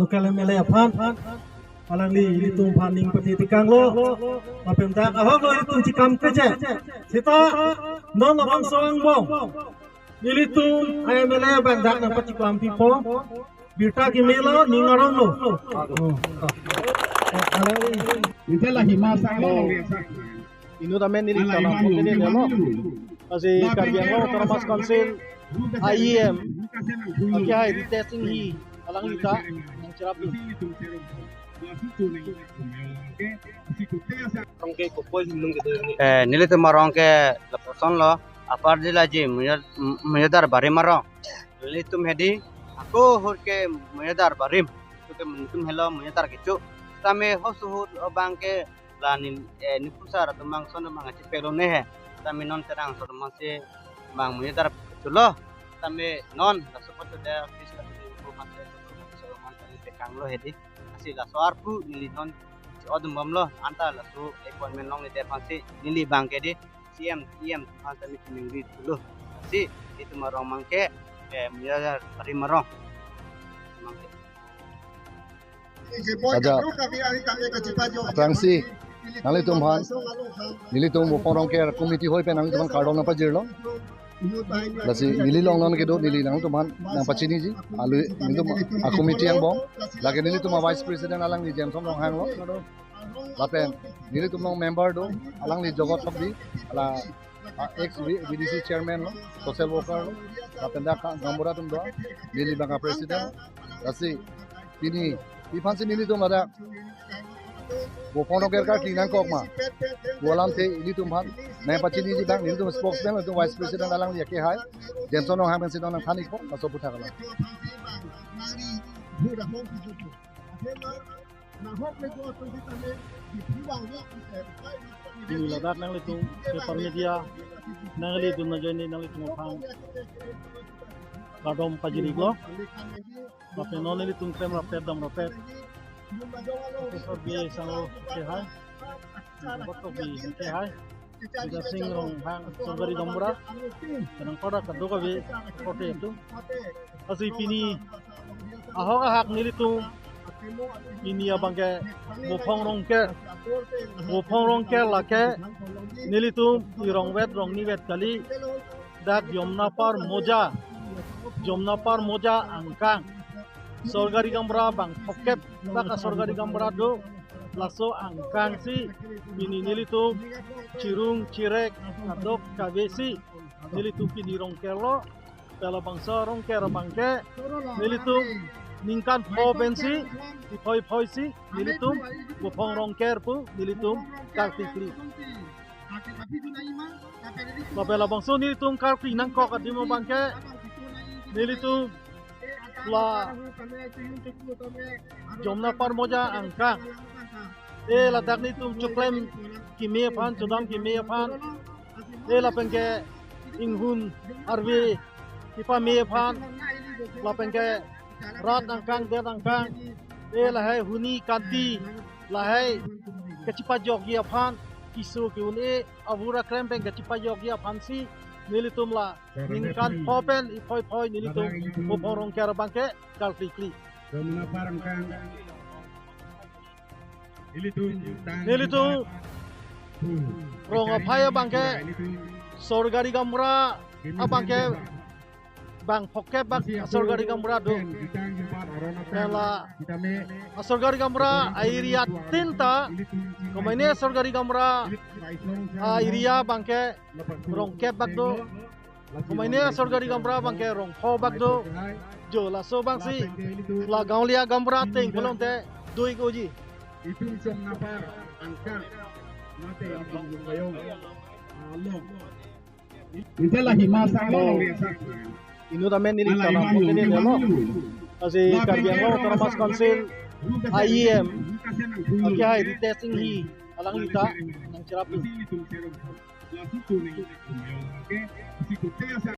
lokal MLA aphan alang li litung paning pati tikang lo mapemdak ahok lo litung cikam kece sita non abang soang bong litung MLA bandak na pati cikam pipo birta ki melo ningarong lo Itulah himasa lo. Inu tamen nili tanam pokoknya dia lo kasi karbiang lo termas konsil IEM aki hai retesting hi alang lita yang cerapi nili tu marong ke lepasan lo apar jila ji menyadar barim marong nili tu hedi aku hur ke menyadar barim tu ke mentum hello menyadar kicu kami hosuhut bang ke lanin nipusar atau bang sono bang aci pelone he kami non terang sono masih bang menyadar kicu lo kami non support ada fiscal itu masih sono masih tekang lo hedi asih la soar pu nili non odum bam lo anta la su appointment long ite pasti nili bang ke di CM pasti minggu dulu asih itu marong mangke menyadar barim marong mangke Ada Prangsi nali tumhan nili tum porong ke committee hoi pe nali tumhan kardon na pajirlo lasi nili long non ke do nili nang tumhan nang pachini ji alu nitum a committee ang bong lagi nili tum vice president alang ni Jameson long hang lo lapen nili tum long member do alang ni jogot sabdi ala ex BDC chairman lo social worker lo lapen da gambura tum do nili banga president lasi tini Ipansi nili tum ada वो फोन कर का टीना को मा बोलाम थे इली तुम भाग मैं पची दी बang nili tum spokesman तुम vice president alang yake hai Jameson no hamen sidon thani ko maso putha kala ini ladat nang litung paparnya dia nang litung najani nang litung phang kadom pajirik lo tapi non litung krem rapet dam rapet so bi sango ke hai botto bi ke hai juga sing rong hang sogari gambura tanang pada kadoga bi kote itu asi pini ahoga hak nilitung ini abang ke bopong rong ke lake nilitung irong ni wet kali dak jomna par moja angkang sorgari gambra bang pokep baka sorgari gambra do laso angkang si bini nilitung cirung cirek adok kabesi nilitung pini rong kerlo pela bangsa rong kera bangke nilitung ningkan po bensi ipoi si nilitung bopong rong ker pu nilitung kartikri pela bangsa nilitung karti nang kok adimo bangke nilitung la jomna par moja angka la dak nitung cuklem kimia pan cudam kimia pan la pengke inghun arve tipa mia pan la pengke rat angkang der angkang la hai huni kanti la hai kecipa jogia pan kisu kiune avura krem peng kecipa jogia pan si nilitum la ningkan popen ipoi nilitum poporong kera bangke kalklikli nilitum rong apaya bangke sorgari gamra abangke bang poke bang sorgari gamra do kala sorgari gamra airia tinta komaine sorgari gamra airia bangke rong kep bagdo komaine sorgari gamra bangke rong ho bagdo jo la so bangsi la gaulia gamra teng kolom te doi goji itu jomna par angka mate abang bayong lo itulah himasa lo inu tamen nili tanam pokoknya dia lo kasi karbiang lo termas konsil IEM aki hai retesting hi alang lita yang cerapi